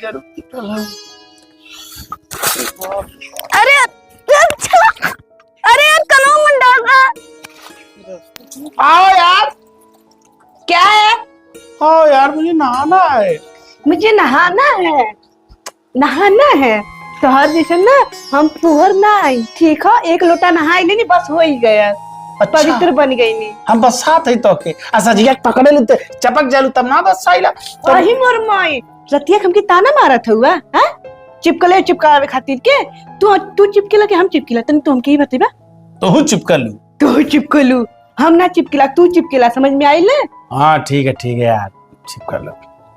यार। अरे अरे यार कलम मत डाल रहा। आओ यार। क्या है? आओ यार, मुझे नहाना है। मुझे नहाना है। नहाना है तो हर जैसे ना हम फुहर ना आई, ठीक है? एक लोटा नहाई नहीं, बस हो ही गया। अच्छा। पवित्र बन गई नहीं। हम बस साथ ही तो के असजिया पकड़े लेते चपक जालू तब ना बस साइला वही मोर माई रतिया हमके ताना मारत हुआ हैं, चिपकले चिपकावे खातिर के। तू चिपकेला के हम चिपकेला? तू हमके ही बतेबा। तो हूँ चिपका लू। तू चिपकलू, हम ना चिपकेला, तू चिपकेला। समझ में आई ले? हाँ ठीक है यार, चिपका लो।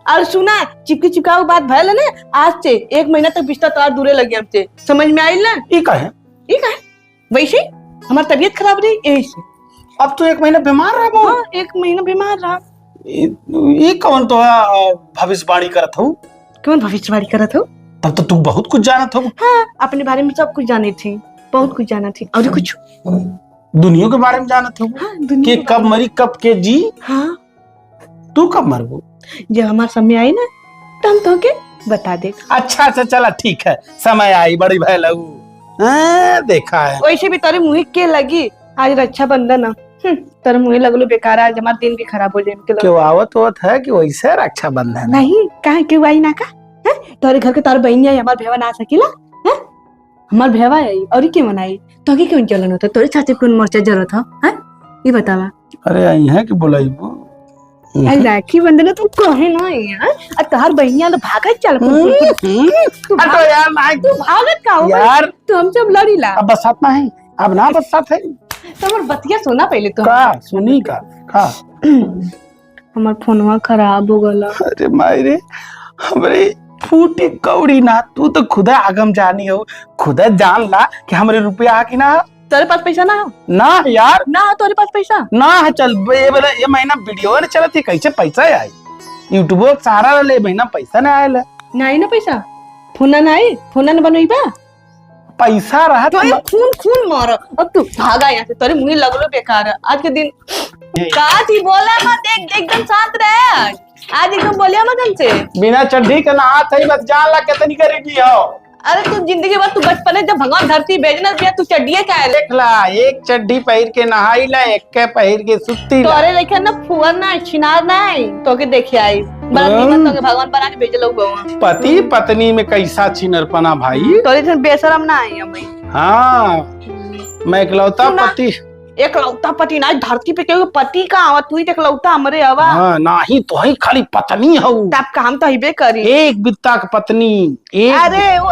और सुना, चिपकी चिपकाऊ बात भयल ना, आज से 1 महीना तक बिस्तर तार दूरे लगे हमसे। समझ में आई ना? ये का है? वैसे हमारी तबीयत खराब रही यही से। अब तो 1 महीना बीमार रहा। हाँ, 1 महीना बीमार रहा। ये कौन तो भविष्यवाणी करत हूँ? कौन भविष्यवाणी करत हो? तब तो तू बहुत कुछ जानत हो। हाँ, अपने बारे में सब कुछ जानी थी, बहुत कुछ जाना थी। और कुछ दुनिया के बारे में जानत हो। हाँ, दुनिया कि कब मरी कब के जी। हाँ, तू कब मरबो? जब हमारा समय आई ना तो हम तो के बता दे। अच्छा चला ठीक है, समय आई बड़ी भय लगू। देखा है। वैसे भी तेरे मुँह के लगी आज रक्षाबंधन है। तेरे मुँह लगलो बेकार, आज हमारा दिन भी खराब हो जाए। क्यों आवत है कि वैसे रक्षाबंधन नहीं कहा क्यों आई ना का? तोरे घर के तार बहन आई, हमार भेवा ना सकेला? हमार भेवा आई और के मनाई तो के क्यों चलन होता? तोरे चाचे कौन मोर्चा जरूरत है? ये बतावा। अरे आई है कि बुलाईबो? आई राखी बंधन तो कहे ना यार। और तार बहनिया तो भागत चल। हटो यार, तू भागत का हो यार? तो हम सब लड़ीला। अब बस साथ में है, अब ना बस साथ है। तमर बतिया सुना पहले तो। का सुनी का हमार फोनवा खराब हो गला। अरे मायरे, हमरे फूटी कौड़ी ना, तू तो खुदा आगम जानी हो। खुदा जान ला कि हमरे रुपया आ कि ना। तेरे पास पैसा ना हो? ना यार, ना हो तेरे पास पैसा ना है। चल ये महीना वीडियो ने चलत थी, कैसे पैसा आई? यूट्यूब सारा ले महीना पैसा ना आयल। नहीं ना पैसा, फोन ना आई, फोन ना बनवाई पैसा रहा तो खून खून मारो। अब तू भागा यहाँ से, तेरे मुंह लगलो बेकार है आज के दिन। का थी बोला मत, एकदम शांत रह। आज एकदम बोलिया मत हमसे। बिना चड्ढी के नहा थे, बस जान ला कितनी करेगी हो। अरे तू जिंदगी भर तू बचपन जब भगवान धरती भेजना दिया, तू चड्डिया क्या है? देख ला, एक चड्ढी पहिर के नहाई ला, एक के पहिर के सुती ला। तोरे देखे ना फुअर ना छिनार ना तो के देखे आई बड़ा नीमन तो के भगवान बना के भेजलो गवा। पति पत्नी में कैसा छिनरपना भाई। तोरे से बेशरम ना आई हम। हाँ, मैं इकलौता पति। एकलौता पति ना, धरती पे क्यों पति का आवा? तू ही एकलौता हमरे आवा। हाँ, नहीं तो ही खाली पत्नी हो। तब का हम तो हिबे करी एक बित्ता की पत्नी एक। अरे वो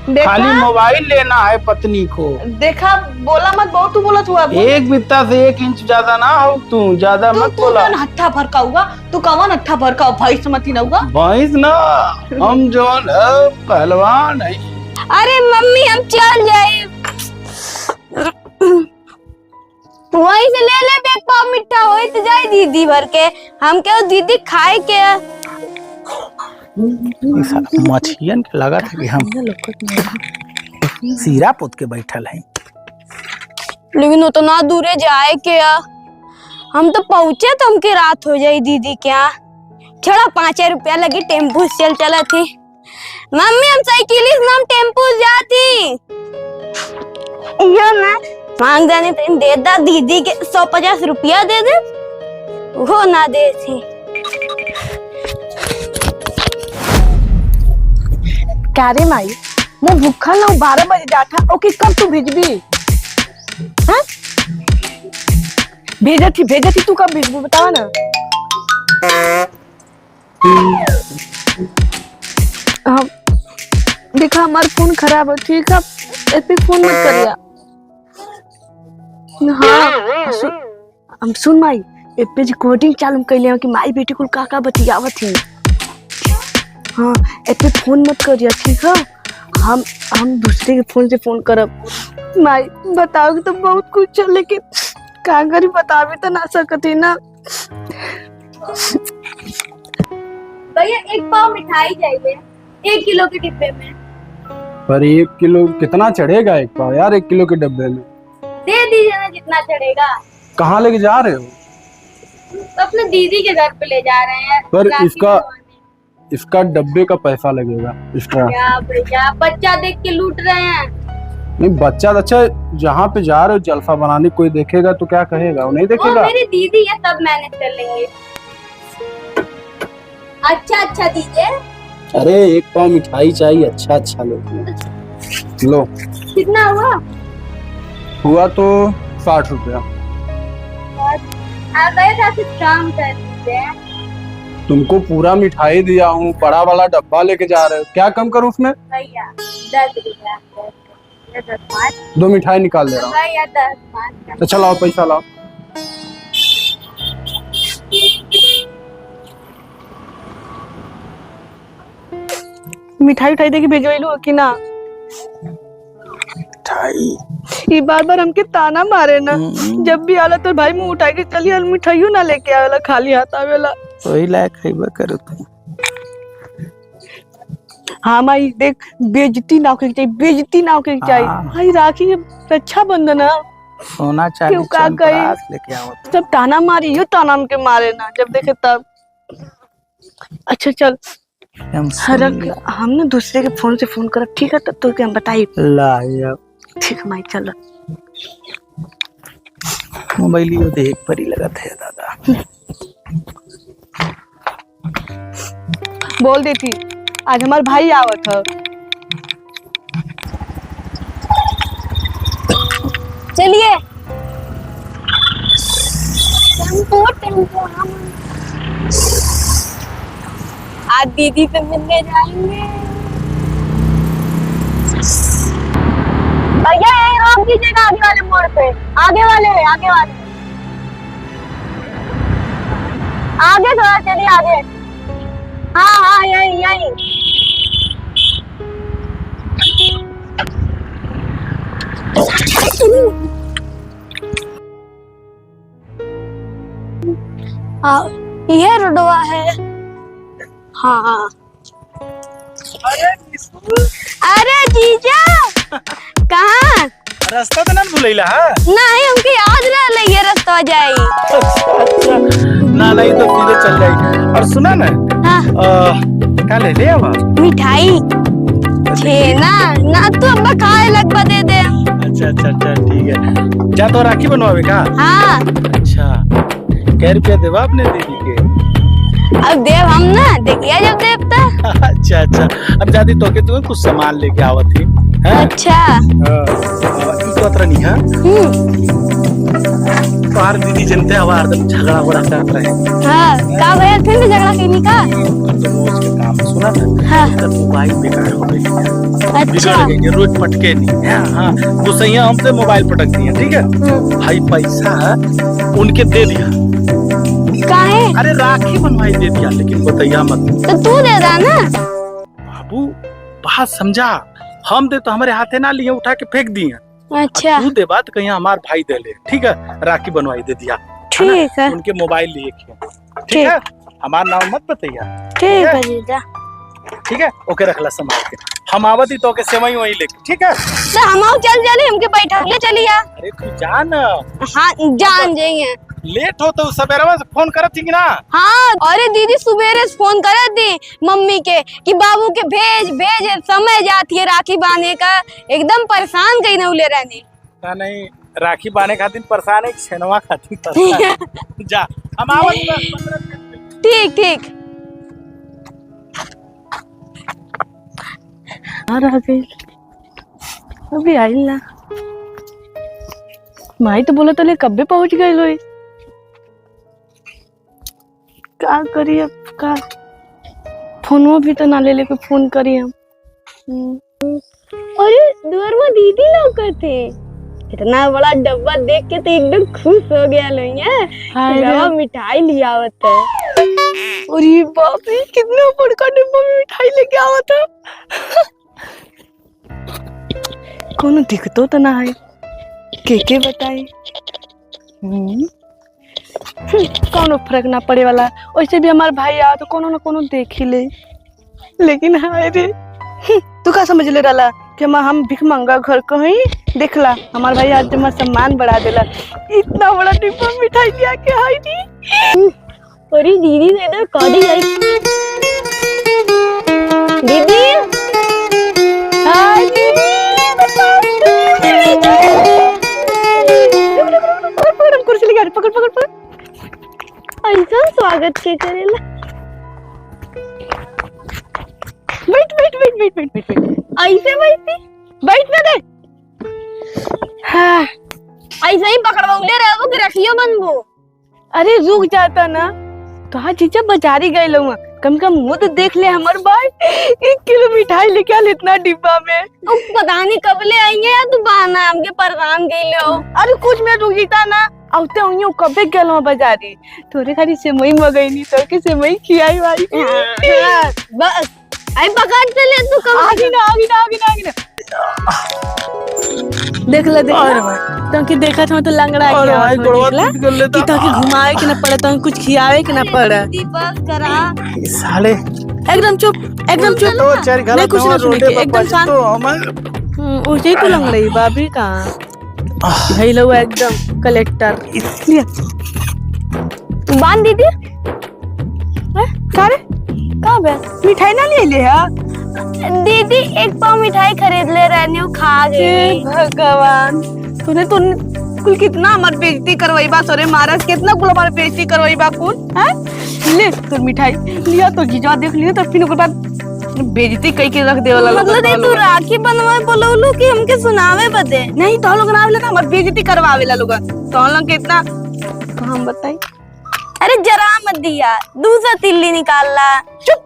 देखा, खाली मोबाइल लेना है पत्नी को। देखा बोला मत, बहुत तू बोलत हुआ। एक बित्ता से 1 इंच ज्यादा ना हो, तू ज्यादा मत बोला। तू हट्ठा भरका हुआ, तू कौन हट्ठा भरका भैंस मती ना हुआ? भैंस ना, हम जोन पहलवान है। अरे मम्मी हम चल जाए, वहीं से ले ले एक पाव मिठा होई तो जाए दीदी भर के। हम के दीदी खाए के मछलियन के लगा था कि हम सीरा पोत के बैठल हैं। लेकिन उतना दूरे जाए के हम तो पहुंचे तो हमके रात हो जाए दीदी के यहाँ। छोड़ा 5 रुपया लगी, टेम्पू से चला थी। मम्मी हम साइकिल से हम टेम्पू जाती यो ना मांग जाने तो दे दा दीदी के 150 रुपया दे दे, वो ना दे थी। क्या रे माई, मैं भूखा ना 12 बजे जाता। ओके कब तू भेजबी? हाँ भेजा थी तू कब भेजबू बतावा ना। देखा हमारा फोन खराब है, ठीक है? ऐसे फोन मत करिया। हाँ सुन माई, ए पे रिकॉर्डिंग चालू कैले कि माई बेटी को का बतियावत थी। हाँ ए पे फोन मत करिया, ठीक है? हम दूसरे के फोन से फोन करब। माई बताओगे तो बहुत कुछ है, लेकिन का करी बतावे तो ना सकती ना। भैया 1 पाव मिठाई चाहिए 1 किलो के डिब्बे में। पर 1 किलो कितना चढ़ेगा 1 पाव यार? 1 किलो के डब्बे में दे दीजिए ना जितना चढ़ेगा। कहाँ लेके जा रहे हो? तो अपने दीदी के घर पे ले जा रहे हैं। पर इसका डब्बे का पैसा लगेगा एक्स्ट्रा। क्या भैया बच्चा देख के लूट रहे हैं। नहीं बच्चा अच्छा, जहाँ पे जा रहे हो जलसा बनाने, कोई देखेगा तो क्या कहेगा? वो नहीं वो देखेगा। मेरी दीदी है तब मैनेज कर लेंगे। अच्छा दीजिए। अरे एक पाव मिठाई चाहिए, अच्छा लो। कितना हुआ तो 60 रुपया। आप काम कर दीजिए। तुमको पूरा मिठाई दिया हूँ, बड़ा वाला डब्बा लेके जा रहे हो, क्या कम करूँ उसमें? भैया 10 रुपया 2 मिठाई निकाल दे रहा हूँ। भैया 10 अच्छा लाओ, पैसा लाओ। मिठाई उठाई देके भेजो कि ना? मिठाई ये बार हमके ताना मारे ना, जब भी आला तो भाई मुंह उठा के चलिए और मिठाइयों ना लेके आवेला, खाली हाथ आवेला। वही लायक खइबा करो तुम। हाँ माई देख, बेइज्जती ना होके चाहिए, बेइज्जती ना होके चाहिए। हाँ। भाई राखी के रक्षाबंधन है, सोना चांदी क्यों का चंपरास लेके आओ। सब ताना मारी, यो ताना हमके मारे ना जब देखे तब। अच्छा चल हरक, हम ना दूसरे के फोन से फोन करब, ठीक है? तब तो क्या हम बताई। लाया ठीक है माई चल। मोबाइल यो देख पर ही लगा थे दादा। बोल देती आज हमार भाई आवत है। चलिए टेम्पो हम आज दीदी से मिलने जाएंगे। भैया यही रोक दीजिएगा, आगे वाले मोड़ पे। आगे वाले आगे थोड़ा चलिए आगे। हाँ यही ये रोडवा है। हाँ अरे जीजा कहाँ? रास्ता तो ना भूलैला है? नहीं हमके याद रह ये रास्ता जाई। अच्छा ना नहीं तो सीधे चल जाएगी। और सुना ना, हाँ क्या ले ले अब? मिठाई छेना ना तू अब खाए लग दे दे। अच्छा ठीक है। जा तो राखी बनवावे का? हाँ अच्छा कै रुपया देवा अपने दीदी के? अब देव हम ना देखिए जब देवता। अच्छा अब जाती तो के तू कुछ सामान लेके आवत थी है? अच्छा नहीं है बाहर दीदी जनते हवा हरदम झगड़ा बड़ा करत रहे। हाँ का भैया फिर भी झगड़ा करने का? तो रोज के काम सुना ना। हाँ तो मोबाइल बेकार हो गई। अच्छा ये रोज पटके नहीं है। हाँ वो सही है, हमसे मोबाइल पटक दिया। ठीक है भाई, पैसा उनके दे दिया। काहे? अरे राखी बनवाई दे दिया, लेकिन बताइया मत। तो तू दे दा ना। बाबू बात समझा, हम दे तो हमारे हाथे ना लिए, उठा के फेंक दिए। अच्छा तू दे बात कहीं हमार भाई दे ले। ठीक है राखी बनवाई दे दिया। ठीक है उनके मोबाइल लिए ठीक है। हमार नाम मत बताइया। ठीक है जीजा। ठीक है ओके, रखला संभाल के। हम आवत ही तो के सेवई वही लेके। ठीक है तो हम चल हमके बैठा ले चलिए। अरे तू जान। हाँ जान जाइए। लेट हो तो सवेरे से फोन करत थी कि ना? हाँ अरे दीदी सुबेरे से फोन कर दी मम्मी के कि बाबू के भेज समय जाती है राखी बांधने का। एकदम परेशान कहीं न उले रहने ना। नहीं राखी बांधने खातिर परेशान है, छेनवा खातिर परेशान। जा हम आवत। ठीक रह गई अभी आई ना। माई तो बोला तो कब्बे पहुंच गए लोई। क्या करिए अब का, फोनो भी तो ना ले लेके फोन करिए हम। अरे दूर में दीदी लौकत थे। इतना बड़ा डब्बा देख के तो एकदम खुश हो गया लोग। मिठाई लिया आवत है। अरे बाप रे कितना बड़का डब्बा में मिठाई लेके आवत है। कोनो दिखतो तो ना है, के बताए। कोनो फर्क ना पड़े वाला। वैसे भी हमारे भाई आ तो कोनो ना कोनो देख ही ले। लेकिन हाय रे तू का समझ ले रहा कि हम भिख मंगा घर कहीं देखला। हमारे भाई आज हमारा सम्मान बढ़ा देला, इतना बड़ा डिब्बा मिठाई लिया के हाय दी। अरे दीदी से इधर कौड़ी आई। कैसा स्वागत के करेला। बैठ बैठ बैठ बैठ बैठ बैठ बैठ ऐसे बैठी बैठ ना दे। हाँ ऐसे ही पकड़वाउले रहो कि रखियो बनबो। अरे रुक जाता ना तो हाँ जीजा बाजारी गए लो कम कम मुंह तो देख ले हमार भाई 1 किलो मिठाई लेके आल इतना डिब्बा में। अब पता नहीं कब ले आएंगे या तू बहाना हमके परेशान गइले हो। अरे कुछ में रुक जीता ना औते हुइयो कबे गेलो बाजारी तोरे खाली सेमई मगैनी तो के सेमई खियाई भाई। बस आई पकड़ से ले तू कब आगी ना आगी ना आगी ना आगी ना देख ले तो देखा था तो लंगड़ा अरे गया भाई गोड़वा देख टूट गइल कि तो घुमावे के ना पड़े तो कुछ खियावे के ना पड़े। बस करा साले एकदम चुप एकदम चुप तो चार घर नहीं कुछ ना सुने के एकदम शांत। तो हमार उसे ही तो लंगड़ई बाबी कहाँ भाई लो एकदम कलेक्टर इसलिए बांध दीदी सारे कहाँ बे मिठाई ना ले ले हा दीदी 1 पाव मिठाई खरीद ले रहनी हूँ खा गई। भगवान तूने कुल कितना हमार बेइज्जती करवाई बा सोरे महाराज कितना कुल हमार बेइज्जती करवाई बा कुल हैं ले तू मिठाई लिया तो जीजा देख लिया तो फिर ओकर बाद बेइज्जती कई के रख देवला मतलब ये तू राखी बनवा बोलौलू कि हमके सुनावे बदे। नहीं तो लोग ना लगा हमार बेइज्जती करवावेला लोग तो लोग कितना तो हम बताई। अरे जरा मत दिया दूसरा तिल्ली निकाल ला। चुप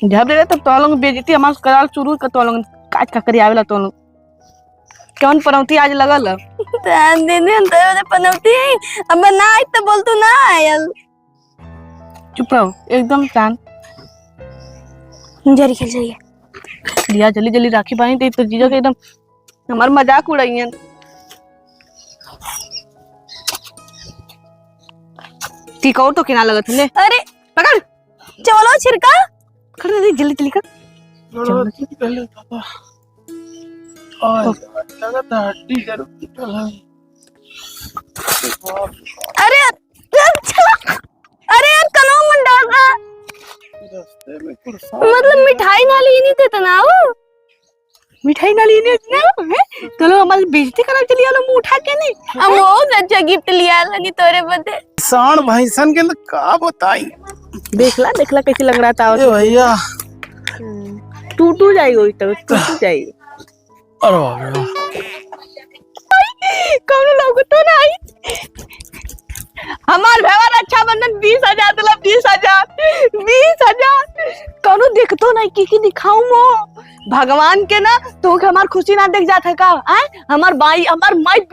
जब दे तब तो लोग बेइज्जती हमार कराल शुरू कर तो लोग काज का करी आवेला तो लोग कौन परौती आज लगल दीदी तो पनौती है अब ना आई तो बोल तू ना आयल। चुप रहो एकदम शांत जरी खेल जाइए लिया जल्दी जल्दी राखी बांधी दे तो जीजा के एकदम हमार मजाक उड़ाइयन। ठीक और तो किना लगत ले अरे पकड़ चलो छिड़का कर दे जल्दी जल्दी कर लगा हड्डी जरूर टूटल है। अरे अरे यार कनो मन डाल रहा रास्ते में कुर्सा मतलब मिठाई ना ली नहीं थे तनाव मिठाई ना लेने ना चलो हमारी बेइज्जती करा चली आलो मुंह उठा के नहीं अब बहुत अच्छा गिफ्ट लिया लगी तोरे बदे। साण भैंसन के का बताई देखला कैसे लग रहा था ए भैया टूटू जाएगा तो टूटू जाएगी। अरे बाप रे कौन लोग तो नहीं हमार व्यवहार रक्षाबंधन 20,000 दिला 20,000 कौनो देखतो नहीं की दिखाऊं मो भगवान के ना तो हमार खुशी ना देख जात है का आए हमार माई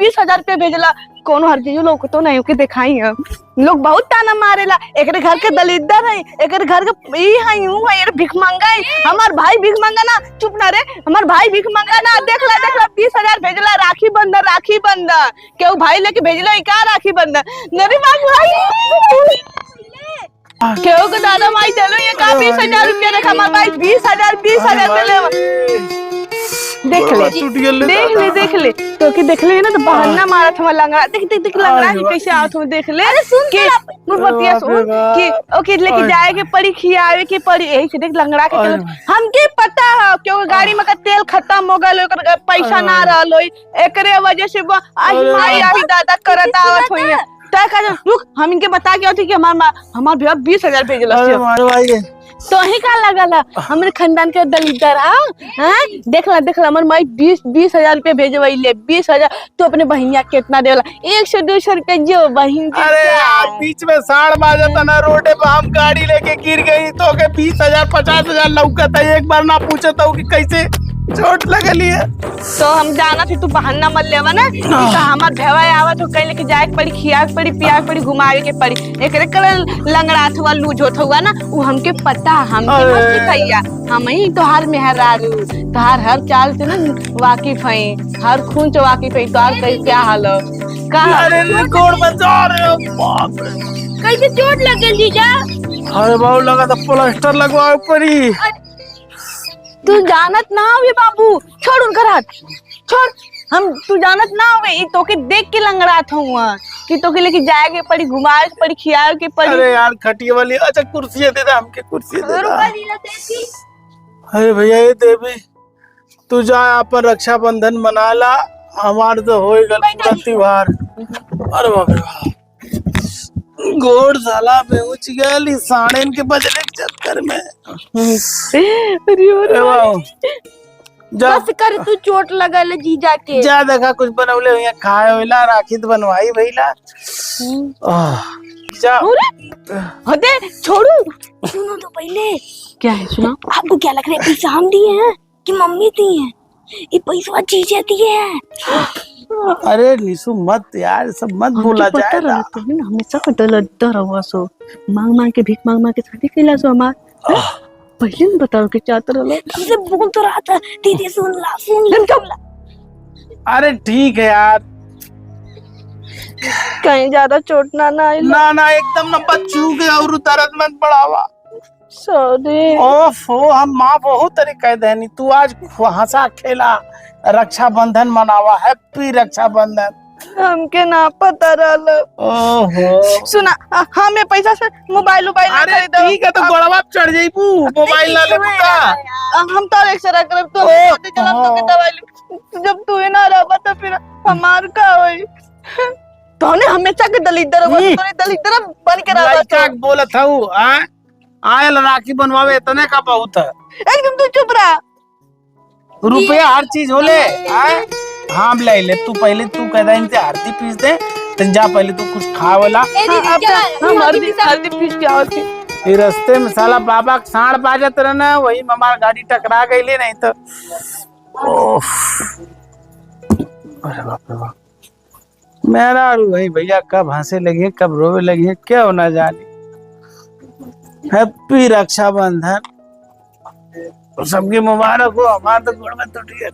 20,000 रुपया भेजला कोनो हर चीज लोग तो नहीं के दिखाई है लोग बहुत ताना मारेला एकरे घर के दलिद्दर है एकरे घर के ई है यूं है ये भीख मांगा है हमार भाई भीख मांगा ना चुप ना रे हमार भाई भीख मांगा ना देखला 20,000 भेजला राखी बंधन केहू भाई लेके भेजला ई का राखी बंधन नरी बाबू भाई केहू के दादा माई देलो ये का 20,000 रुपया रे हमार भाई 20,000 देले देख ले तो कि देख ले ना तो बहाना मारा था लंगड़ा देख लंगड़ा ही कैसे आवत हो देख ले अरे सुन के मुर्बतिया सुन कि ओके लेके जाए के पड़ी खियावे के पड़ी यही से देख लंगड़ा के चलो हमके पता है क्यों गाड़ी में का तेल खत्म हो गइल ओकर पैसा ना रहल होई एकरे वजह से आई दादा करत आवत होई तय का रुक हम इनके बता के आती कि हमार भैया 20,000 भेजला तो ही का लगला हमरे खानदान के दलिद्दर हां देखला हमर माई 20,000 रुपया भेजवैले 20,000 तो अपने बहिनिया कितना देला 100-200 रुपया जो बहिन के अरे यार बीच में साड़ बाजता ना रोडे पे हम गाड़ी लेके गिर गई तो के 20,000 50,000 लौकत है एक बार ना पूछे तो कि कैसे चोट लगली है तो हम जाना फिर तू बहाना मत लेवा ना कि हमार भेवा आवत हो कहीं लेके जाए के पड़ी खिया के पड़ी पिया के पड़ी घुमावे के पड़ी एकरे कल लंगड़ात हुआ लूझोत हुआ ना वो हमके पता हमके मत सिखैया हम ही तोहार मेहरारू तोहार हर चाल से ना वाकिफ है हर खून से वाकिफ है तोहार क्या हाल है का अरे रिकॉर्ड बजा रहे हो बाप रे कैसे चोट लग गई जीजा। अरे बाबू लगा तो प्लास्टर लगवाओ पड़ी तू जानत ना होवे बाबू छोड़ उनकर हाथ छोड़ हम तू जानत ना होवे ई तोके देख के लंगड़ात हुआ कि तोके लेके जाए के पड़ी घुमाए के पड़ी खियाए के पड़ी। अरे यार खटिया वाली अच्छा कुर्सी दे दे हमके कुर्सी दे दे। अरे भैया ये देवी तू जा अपन रक्षाबंधन मना ला हमार तो हो गल पूरा त्योहार। अरे बाप रे गोड़ साला बेउच गया साढ़े इनके बजने के चक्कर में। अरे ए वाह, जा बस कर तू, चोट लगा ले जीजा के। जा देखा कुछ बनवले हुए खाए होइला, राखी तो बनवाई भइला। जा अरे छोड़ू। सुनो तो पहले, क्या है सुना? आपको क्या लग रहा है, पैसा हम दिए हैं कि मम्मी दी है? ये पैसा जीजा दिए हैं। अरे निशु मत यार, सब मत बोला जाए ना। हमेशा को डर हुआ सो मांग मांग के भीख मांग मांग के शादी कैला सो हमार। पहले न बताओ कि चाहते रहो। तुमसे बोल तो रहा था, दीदी सुन ला। अरे ठीक है यार, कहीं ज्यादा चोट ना आए। ना एकदम न बच्चू के और दर्द मत बढ़ावा। सॉरी। ओफो, हम माँ बहुत तरीका देनी। तू आज हंसा खेला, रक्षाबंधन मनावा, हैप्पी रक्षाबंधन। हमके ना पता रहल। ओहो सुना, हमें पैसा से मोबाइल अरे ठीक है, तो गोड़वा पे चढ़ जाइबू, मोबाइल ना ले पुता। हम तो एक्सरा करब तो दवाई जब तू ना रहबा तो फिर हमार का होई। तोने हमेशा के दलिदर बन के रहबा। लड़का बोलत हूँ आयल राखी बनवावे इतने का बहुत है। एकदम तू चुप रहा। रुपया हर चीज होले। हम ले ले, तू पहले तू कहदा इनसे हल्दी पीस दे, तन जा पहले तू कुछ खावेला। हम हल्दी पीस के आवती। ये रास्ते में साला बाबा के साढ़ बाजत रहना, वही में हमार गाड़ी टकरा गई नहीं तो। अरे बाप रे बाप, मेरा वही भैया कब हंसे लगी है, कब रोवे लगी है, क्या होना जाने। हैप्पी रक्षाबंधन, सबकी मुबारक हो। हमारा तो गोड़ में तो ठीक है।